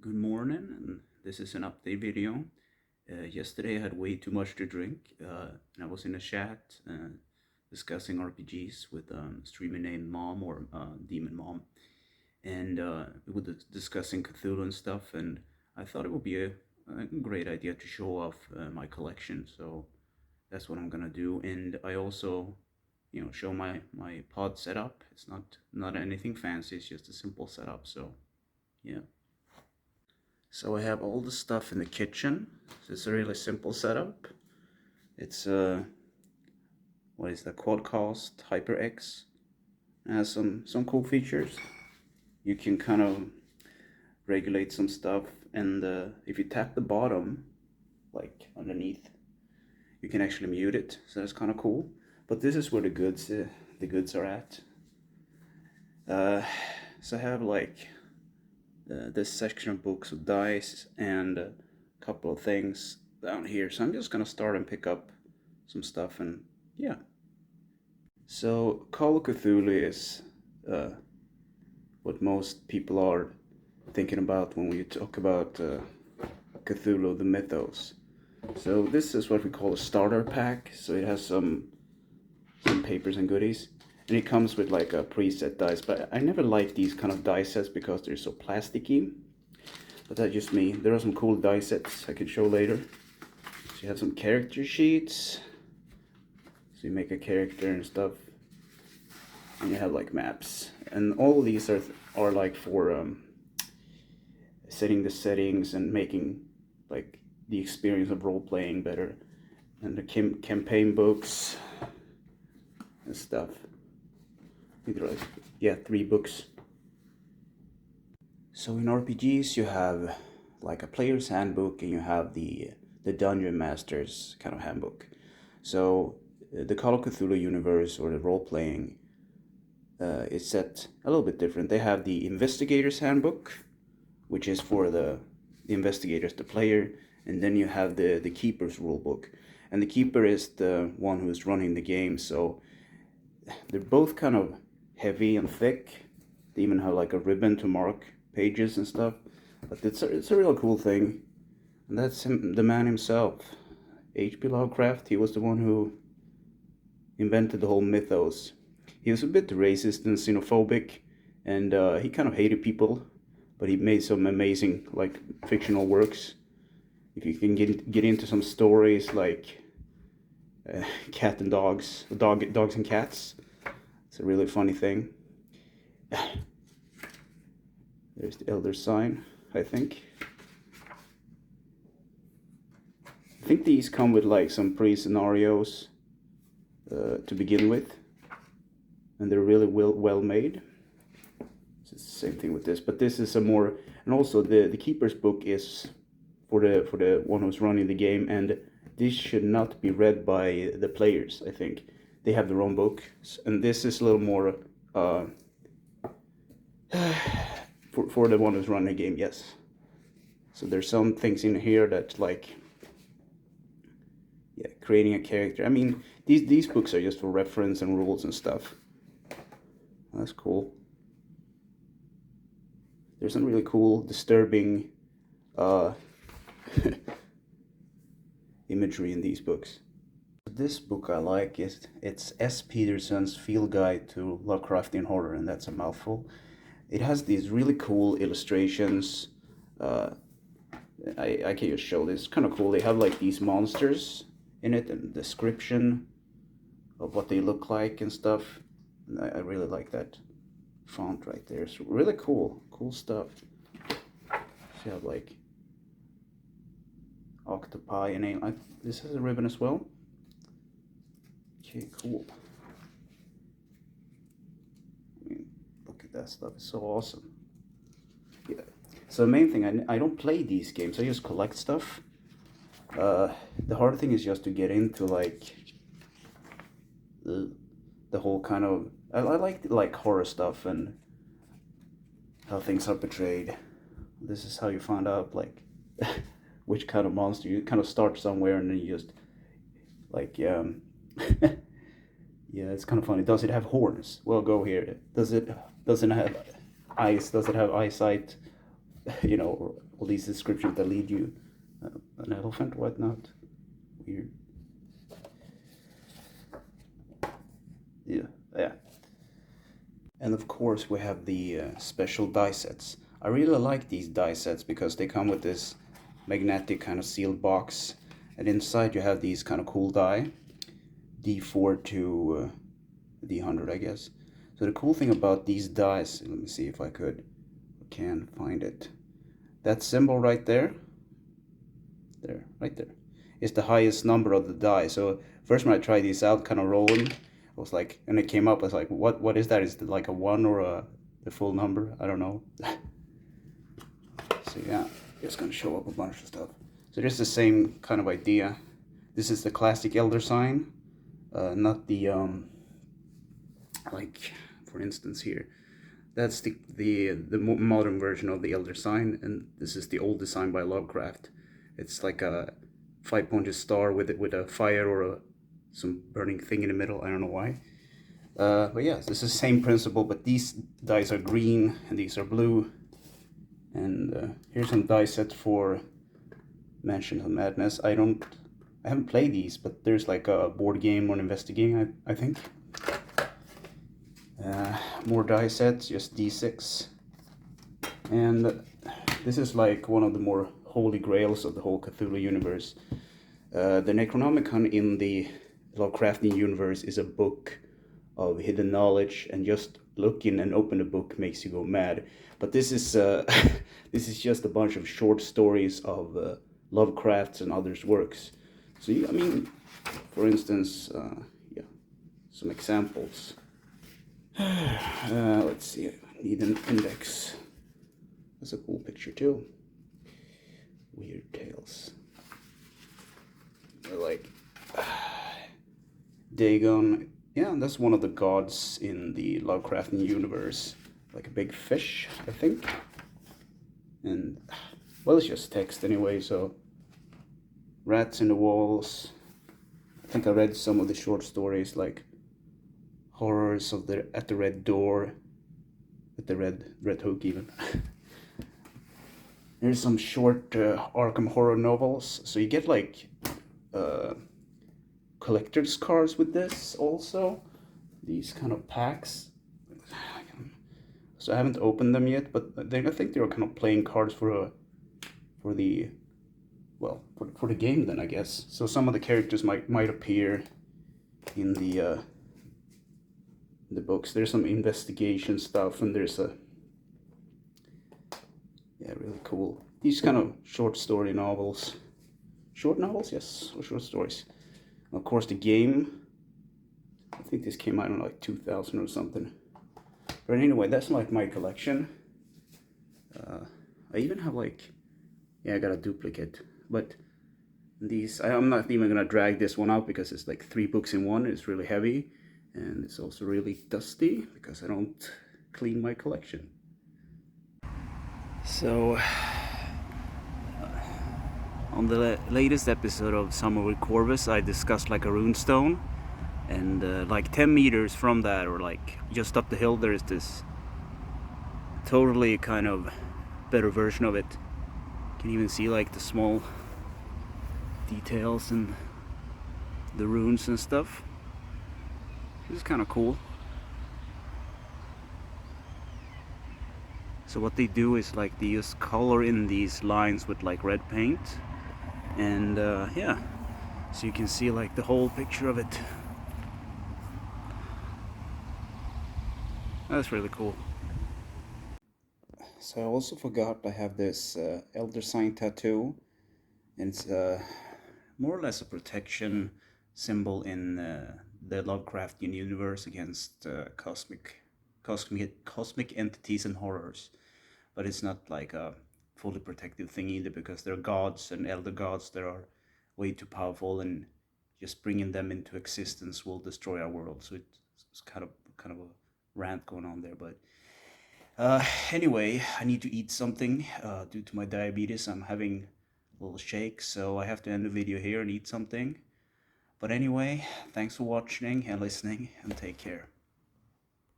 Good morning, and this is an update video. Yesterday I had way too much to drink, and I was in a chat discussing RPGs with streamer named Mom or Demon Mom, and we were discussing Cthulhu and stuff, and I thought it would be a great idea to show off my collection, so that's what I'm gonna do. And I also, show my pod setup. It's not anything fancy, it's just a simple setup, so yeah. So I have all the stuff in the kitchen. So it's a really simple setup. It's what is that, Quadcast HyperX. It has some cool features. You can kind of regulate some stuff, and if you tap the bottom, like underneath, you can actually mute it. So that's kind of cool. But this is where the goods are at. So I have like this section of books with dice and a couple of things down here. So I'm just gonna start and pick up some stuff, and yeah. So Call of Cthulhu is what most people are thinking about when we talk about Cthulhu, the mythos. So this is what we call a starter pack. So it has some papers and goodies. And it comes with like a preset dice, but I never like these kind of dice sets because they're so plasticky. But that's just me. There are some cool dice sets I can show later. So you have some character sheets. So you make a character and stuff. And you have like maps. And all of these are like for setting the settings and making like the experience of role-playing better. And the campaign books and stuff. Yeah, 3 books. So in RPGs you have like a player's handbook, and you have the dungeon master's kind of handbook. So the Call of Cthulhu universe, or the role-playing, is set a little bit different. They have the investigator's handbook, which is for the investigators, the player, and then you have the keeper's rulebook. And the keeper is the one who's running the game, so they're both kind of heavy and thick. They even have like a ribbon to mark pages and stuff. But it's a real cool thing. And that's him, the man himself, H.P. Lovecraft. He was the one who invented the whole mythos. He was a bit racist and xenophobic, and he kind of hated people, but he made some amazing like fictional works. If you can get into some stories like cat and dogs, dogs and cats, it's a really funny thing. There's the elder sign, I think. I think these come with like some pre-scenarios to begin with, and they're really well made. It's the same thing with this, but this is a more, and also the keeper's book is for the one who's running the game, and this should not be read by the players. I think they have their own book, and this is a little more for the one who's running the game. Yes. So there's some things in here that like, yeah, creating a character. I mean, these books are just for reference and rules and stuff. That's cool. There's some really cool, disturbing imagery in these books. This book I like it's S. Peterson's Field Guide to Lovecraftian Horror, and that's a mouthful. It has these really cool illustrations. I can just show this. It's kind of cool. They have like these monsters in it, and description of what they look like and stuff. And I really like that font right there. It's really cool stuff. So you have like octopi and this has a ribbon as well. Okay, cool. I mean, look at that stuff. It's so awesome. Yeah. So the main thing, I don't play these games. I just collect stuff. The hard thing is just to get into like the whole kind of. I like horror stuff and how things are portrayed. This is how you find out like which kind of monster. You kind of start somewhere and then you just like yeah, it's kind of funny. Does it have horns? Well, go here. Doesn't have eyes? Does it have eyesight? you know, or all these descriptions that lead you. An elephant, whatnot. Weird. Yeah, yeah. And of course, we have the special die sets. I really like these die sets because they come with this magnetic kind of sealed box, and inside you have these kind of cool die, D4 to D100, I guess. So the cool thing about these dice, let me see if I can find it. That symbol right there, right there, is the highest number of the die. So first when I tried these out, kind of rolling, I was like, and it came up, I was like, what is that? Is it like a 1 or the full number? I don't know. So yeah, just gonna show up a bunch of stuff. So just the same kind of idea. This is the classic Elder sign, not the like, for instance here, that's the modern version of the Elder sign, and this is the old design by Lovecraft. It's like a 5-pointed star with a fire or some burning thing in the middle. I don't know why. But yeah, this is the same principle, but these dice are green and these are blue. And here's some die sets for Mansion of Madness. I haven't played these, but there's like a board game on investigating, I think. More die sets, just D6. And this is like one of the more holy grails of the whole Cthulhu universe. The Necronomicon in the Lovecraftian universe is a book of hidden knowledge, and just looking and open the book makes you go mad. But this is this is just a bunch of short stories of Lovecraft's and others' works. So I mean, for instance, yeah, some examples. Let's see. I need an index. That's a cool picture too. Weird tales. Like Dagon. Yeah, that's one of the gods in the Lovecraftian universe. Like a big fish, I think. And, well, it's just text anyway, so... Rats in the walls. I think I read some of the short stories, like... Horrors of at the Red Door. At the Red Hook, even. There's some short Arkham horror novels. So you get, like... collector's cards with this also, these kind of packs. So I haven't opened them yet, but I think they were kind of playing cards for the game then, I guess. So some of the characters might appear in the books. There's some investigation stuff, and there's really cool, these kind of short story novels. Short novels, yes, or short stories. Of course, the game, I think this came out in like 2000 or something. But anyway, that's like my collection. I even have like, I got a duplicate. But these, I'm not even gonna drag this one out because it's like 3 books in one. It's really heavy, and it's also really dusty because I don't clean my collection. So, on the latest episode of Summer with Corvus, I discussed like a runestone, and like 10 meters from that, or like just up the hill, there is this totally kind of better version of it. You can even see like the small details and the runes and stuff. This is kind of cool. So what they do is like they use color in these lines with like red paint. And yeah, so you can see like the whole picture of it. That's really cool. So I also forgot I have this Elder Sign tattoo, and it's more or less a protection symbol in the Lovecraftian universe against cosmic entities and horrors. But it's not like a fully protective thing either, because there are gods and elder gods that are way too powerful, and just bringing them into existence will destroy our world. So it's kind of a rant going on there. But anyway, I need to eat something due to my diabetes. I'm having a little shake, so I have to end the video here and eat something. But anyway, thanks for watching and listening, and take care.